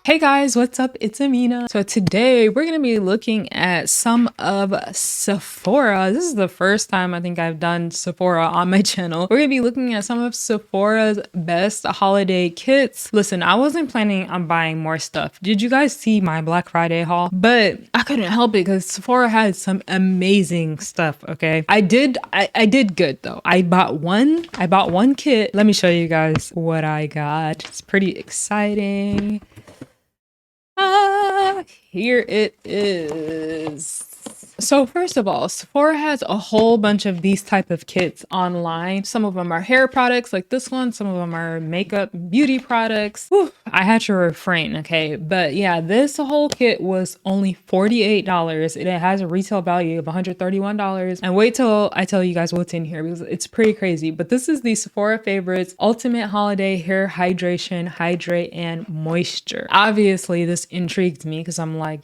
Hey guys, what's up? It's Amina. So today we're going to be looking at some of Sephora. This is the first time I think I've done Sephora on my channel. We're going to be looking at some of Sephora's best holiday kits. Listen, I wasn't planning on buying more stuff. Did you guys see my Black Friday haul? But I couldn't help it because Sephora had some amazing stuff, okay? I did good though. I bought one kit. Let me show you guys what I got. It's pretty exciting. Here it is. So first of all, Sephora has a whole bunch of these type of kits online. Some of them are hair products like this one. Some of them are makeup beauty products. Whew, I had to refrain, okay? But yeah, this whole kit was only $48. It has a retail value of $131. And wait till I tell you guys what's in here because it's pretty crazy. But this is the Sephora Favorites Ultimate Holiday Hair Hydration, Hydrate, and Moisture. Obviously, this intrigued me because I'm like,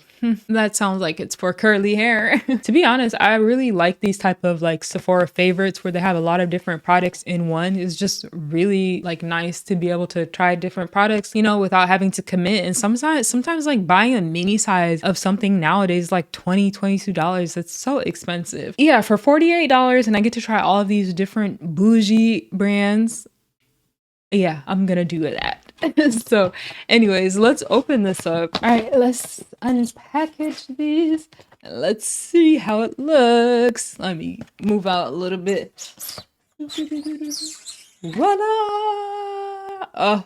that sounds like it's for curly hair. To be honest, I really like these type of like Sephora favorites where they have a lot of different products in one. It's just really like nice to be able to try different products, you know, without having to commit. And sometimes like buying a mini size of something nowadays like $22. That's so expensive. Yeah, for $48 and I get to try all of these different bougie brands. Yeah, I'm gonna do that. So anyways, let's open this up. All right, let's unpackage these. Let's see how it looks. Let me move out a little bit. Voila! Oh,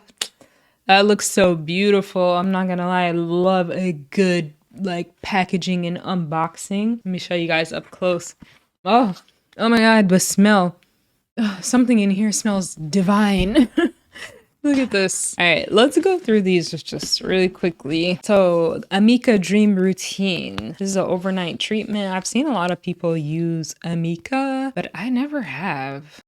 that looks so beautiful. I'm not gonna lie, I love a good like packaging and unboxing. Let me show you guys up close. Oh my god, the smell. Something in here smells divine. Look at this. All right, let's go through these just really quickly. So Amika Dream Routine. This is an overnight treatment. I've seen a lot of people use Amika, but I never have.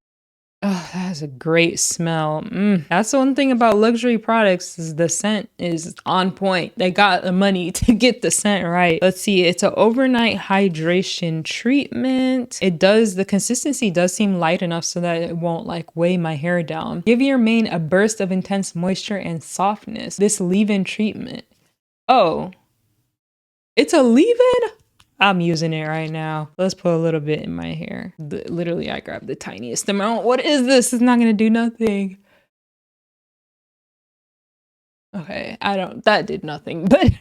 Oh, that has a great smell. That's the one thing about luxury products is the scent is on point. They got the money to get the scent right. Let's see. It's an overnight hydration treatment. The consistency does seem light enough so that it won't like weigh my hair down. Give your mane a burst of intense moisture and softness. This leave-in treatment. Oh, it's a leave-in? I'm using it right now. Let's put a little bit in my hair. Literally, I grabbed the tiniest amount. What is this? It's not gonna do nothing. Okay, that did nothing, but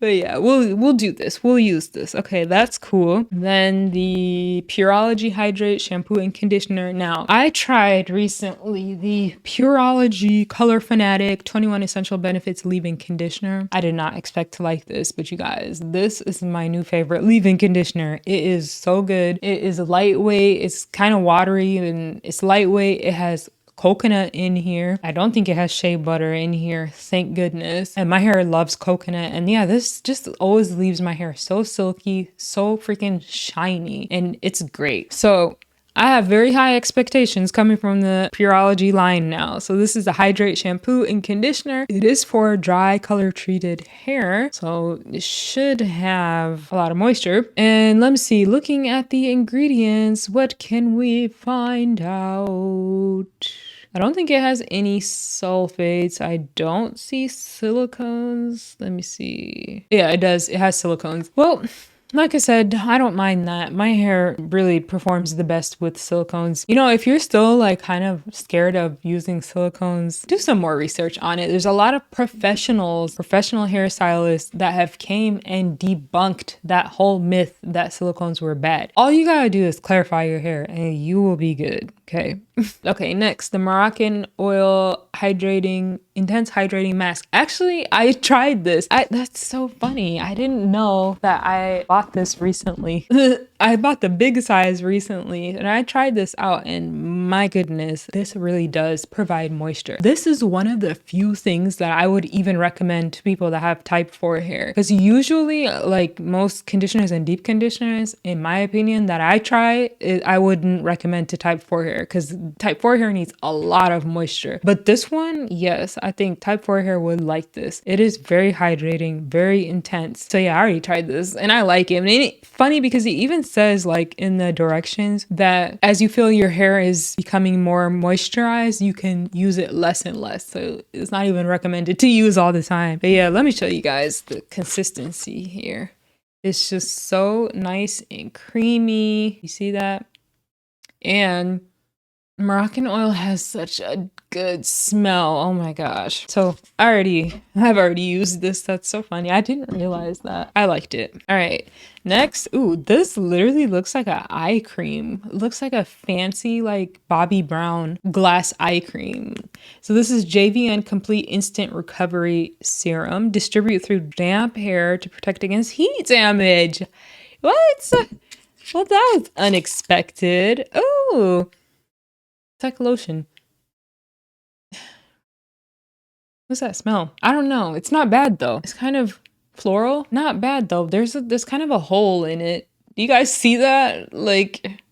yeah, we'll do this. We'll use this. Okay, that's cool. Then the Pureology Hydrate Shampoo and Conditioner. Now, I tried recently the Pureology Color Fanatic 21 Essential Benefits Leave-In Conditioner. I did not expect to like this, but you guys, this is my new favorite leave-in conditioner. It is so good. It is lightweight. It's kind of watery and it's lightweight. It has coconut in here. I don't think it has shea butter in here, thank goodness. And my hair loves coconut, and yeah, this just always leaves my hair so silky, so freaking shiny, and it's great. So I have very high expectations coming from the Pureology line now. So this is the Hydrate Shampoo and Conditioner. It is for dry color treated hair. So it should have a lot of moisture. And let me see, looking at the ingredients, what can we find out? I don't think it has any sulfates. I don't see silicones. Let me see. Yeah, it does. It has silicones. Well, like I said, I don't mind that. My hair really performs the best with silicones. You know, if you're still like kind of scared of using silicones, do some more research on it. There's a lot of professional hairstylists that have came and debunked that whole myth that silicones were bad. All you gotta do is clarify your hair and you will be good. Okay. Okay, next, the Moroccan Oil Intense Hydrating Mask. Actually, I tried this. That's so funny. I didn't know that I bought this recently. I bought the big size recently and I tried this out and my goodness, this really does provide moisture. This is one of the few things that I would even recommend to people that have type 4 hair, because usually like most conditioners and deep conditioners, in my opinion, that I try, I wouldn't recommend to type 4 hair because type 4 hair needs a lot of moisture. But this one, yes, I think type 4 hair would like this. It is very hydrating, very intense. So yeah, I already tried this and I like it. And it's funny because it even says like in the directions that as you feel your hair is becoming more moisturized, you can use it less and less. So it's not even recommended to use all the time. But yeah, let me show you guys the consistency here. It's just so nice and creamy. You see that? And Moroccan oil has such a good smell. Oh my gosh. So I've already used this. That's so funny. I didn't realize that. I liked it. All right. Next. Ooh, this literally looks like an eye cream. It looks like a fancy like Bobbi Brown glass eye cream. So this is JVN Complete Instant Recovery Serum. Distribute through damp hair to protect against heat damage. What? Well, that was unexpected. Oh. It's like lotion. What's that smell? I don't know. It's not bad though. It's kind of floral. Not bad though. There's kind of a hole in it. Do you guys see that? Like,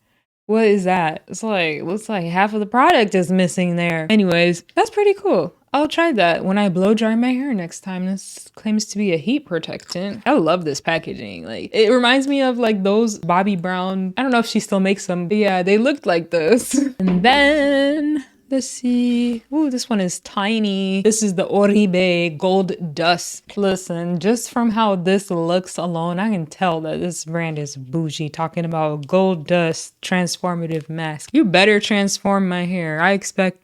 what is that? It's like, looks like half of the product is missing there. Anyways, that's pretty cool. I'll try that when I blow dry my hair next time. This claims to be a heat protectant. I love this packaging. Like, it reminds me of like those Bobbi Brown. I don't know if she still makes them, but yeah, they looked like this. And then let's see. Ooh, this one is tiny. This is the Oribe Gold Dust. Listen, just from how this looks alone, I can tell that this brand is bougie. Talking about Gold Dust Transformative Mask. You better transform my hair. I expect...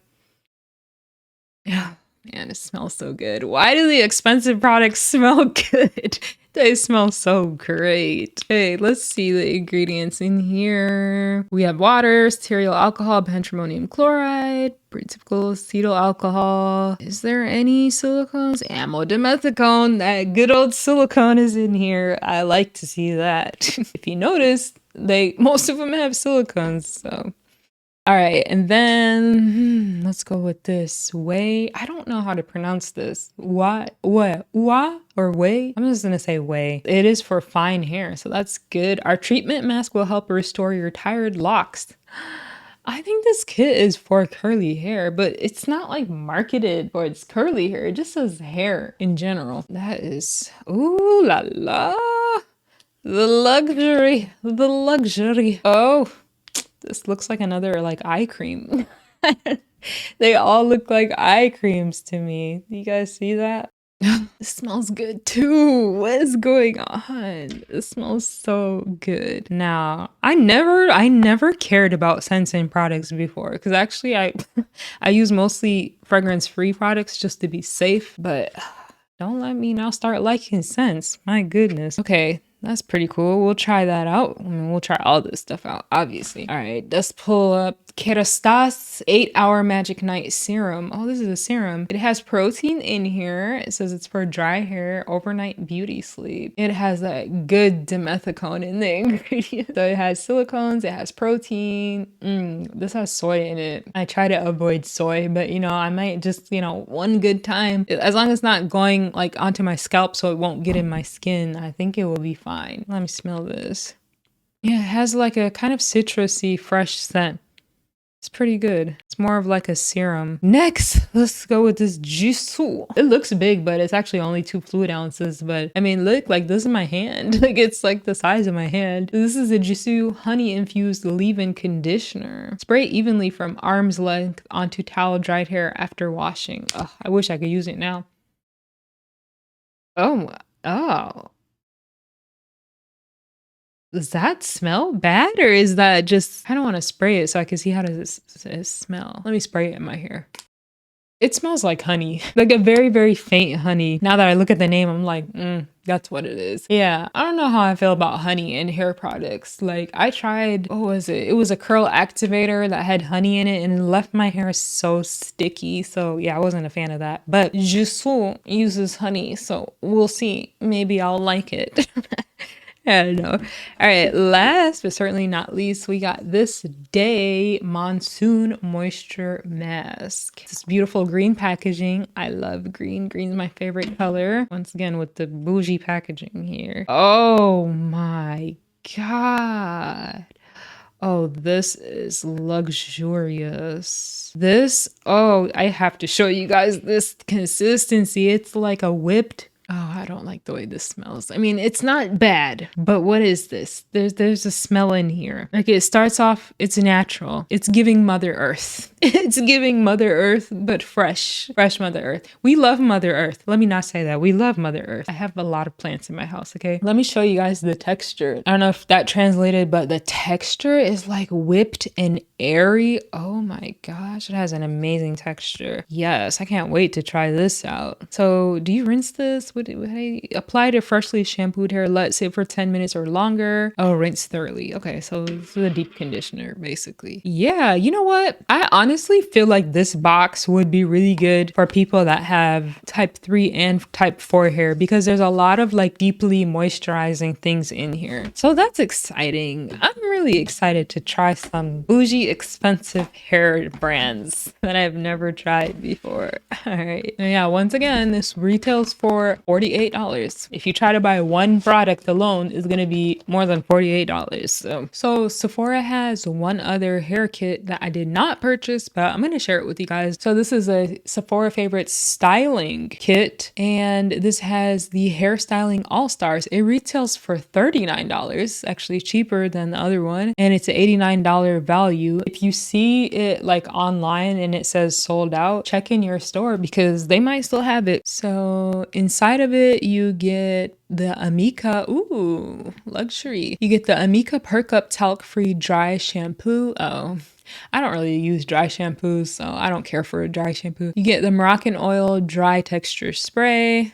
Yeah. Man, it smells so good. Why do the expensive products smell good? They smell so great. Hey, let's see the ingredients in here. We have water, stearyl alcohol, pentramonium chloride, pretty typical acetyl alcohol. Is there any silicones? Amodimethicone, that good old silicone is in here. I like to see that. If you notice, most of them have silicones, so... All right, and then let's go with this OUAI. I don't know how to pronounce this. What or way? I'm just gonna say OUAI. It is for fine hair, so that's good. Our treatment mask will help restore your tired locks. I think this kit is for curly hair, but it's not like marketed for its curly hair. It just says hair in general. That is, ooh la la, the luxury, the luxury. Oh. This looks like another like eye cream. They all look like eye creams to me. You guys see that? This smells good too. What is going on? It smells so good. Now, I never cared about scenting products before because actually I use mostly fragrance-free products just to be safe, but don't let me now start liking scents. My goodness. Okay. That's pretty cool. We'll try that out. I mean, we'll try all this stuff out, obviously. All right, let's pull up Kérastase 8-Hour Magic Night Serum. Oh, this is a serum. It has protein in here. It says it's for dry hair, overnight beauty sleep. It has that good dimethicone in the ingredient. So it has silicones, it has protein. This has soy in it. I try to avoid soy, but you know, I might just, you know, one good time. As long as it's not going like onto my scalp so it won't get in my skin, I think it will be fine. Let me smell this. Yeah, it has like a kind of citrusy, fresh scent. It's pretty good. It's more of like a serum. Next, let's go with this Jisu. It looks big, but it's actually only 2 fluid ounces. But I mean, look, like this is my hand. Like it's like the size of my hand. This is a Jisu honey infused leave-in conditioner. Spray evenly from arm's length onto towel dried hair after washing. Oh, I wish I could use it now. Oh. Does that smell bad or is that just, I don't want to spray it so I can see how does it smell. Let me spray it in my hair. It smells like honey, like a very, very faint honey. Now that I look at the name, I'm like, that's what it is. Yeah, I don't know how I feel about honey and hair products. Like I tried, what was it? It was a curl activator that had honey in it and it left my hair so sticky. So yeah, I wasn't a fan of that. But Gisou uses honey, so we'll see. Maybe I'll like it. I don't know. All right, last but certainly not least, we got this day Monsoon Moisture Mask. This beautiful green packaging. I love green. Green's my favorite color. Once again, with the bougie packaging here. Oh my God. Oh, this is luxurious. This, oh, I have to show you guys this consistency. It's like a whipped Oh, I don't like the way this smells. I mean, it's not bad, but what is this? There's a smell in here. Like it starts off, it's natural. It's giving Mother Earth. It's giving Mother Earth, but fresh Mother Earth. We love Mother Earth. Let me not say that. We love Mother Earth. I have a lot of plants in my house, okay? Let me show you guys the texture. I don't know if that translated, but the texture is like whipped and airy. Oh my gosh, it has an amazing texture. Yes, I can't wait to try this out. So do you rinse this? Would I apply to freshly shampooed hair, let sit for 10 minutes or longer? Oh, rinse thoroughly. Okay, so this is a deep conditioner basically. Yeah, you know what? I honestly feel like this box would be really good for people that have type 3 and type 4 hair because there's a lot of like deeply moisturizing things in here. So that's exciting. I'm really excited to try some bougie expensive hair brands that I've never tried before. All right. Yeah, once again, this retails for $48. If you try to buy one product alone, it's going to be more than $48. So Sephora has one other hair kit that I did not purchase, but I'm going to share it with you guys. So this is a Sephora favorite styling kit, and this has the hairstyling all-stars. It retails for $39, actually cheaper than the other one, and it's an $89 value. If you see it like online and it says sold out, check in your store because they might still have it. So inside of it, you get the Amika, ooh, luxury. You get the Amika Perk Up Talc-Free Dry Shampoo. Oh, I don't really use dry shampoos, so I don't care for a dry shampoo. You get the Moroccan Oil Dry Texture Spray.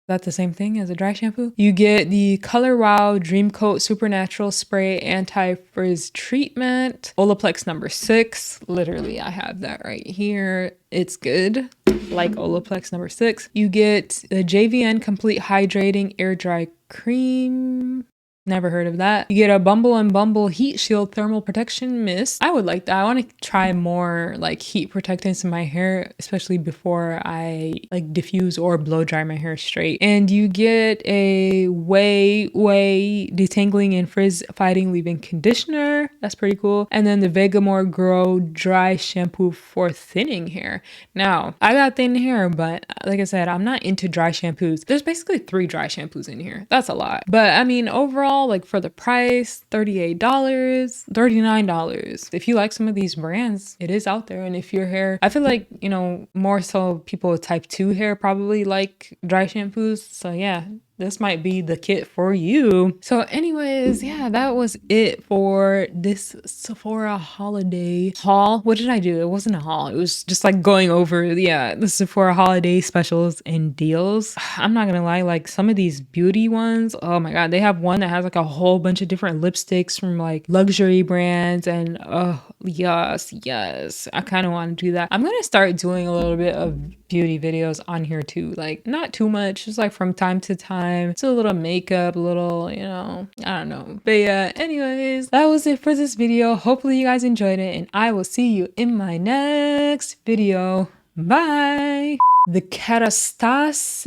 That's the same thing as a dry shampoo. You get the Color Wow Dream Coat Supernatural Spray Anti-Frizz Treatment. Olaplex number 6. Literally, I have that right here. It's good. Like Olaplex number 6. You get the JVN Complete Hydrating Air Dry Cream. Never heard of that. You get a Bumble and Bumble Heat Shield Thermal Protection Mist. I would like that. I want to try more like heat protectants in my hair, especially before I like diffuse or blow dry my hair straight. And you get a OUAI Detangling and Frizz Fighting Leave-In Conditioner. That's pretty cool. And then the Vegamore Grow Dry Shampoo for thinning hair. Now, I got thin hair, but like I said, I'm not into dry shampoos. There's basically 3 dry shampoos in here. That's a lot. But I mean, overall, like for the price, $38, $39. If you like some of these brands, it is out there. And if your hair, I feel like, you know, more so people with type 2 hair probably like dry shampoos. So yeah, this might be the kit for you. So anyways, yeah, that was it for this Sephora holiday haul. What did I do? It wasn't a haul. It was just like going over, yeah, the Sephora holiday specials and deals. I'm not gonna lie, like some of these beauty ones, oh my God, they have one that has like a whole bunch of different lipsticks from like luxury brands and oh, yes. I kind of want to do that. I'm gonna start doing a little bit of beauty videos on here too, like not too much, just like from time to time. It's a little makeup, a little, you know, I don't know. But yeah, anyways, that was it for this video. Hopefully you guys enjoyed it, and I will see you in my next video. Bye. The Kerastase,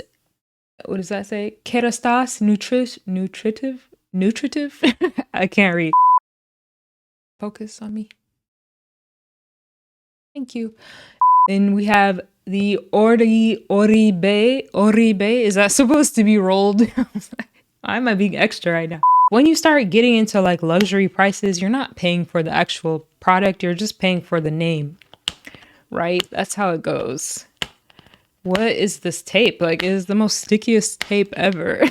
what does that say? Kerastase Nutritive? I can't read. Focus on me. Thank you. Then we have the Oribe. Is that supposed to be rolled? Why am I being extra right now? When you start getting into like luxury prices, you're not paying for the actual product. You're just paying for the name, right? That's how it goes. What is this tape? Like, it is the most stickiest tape ever.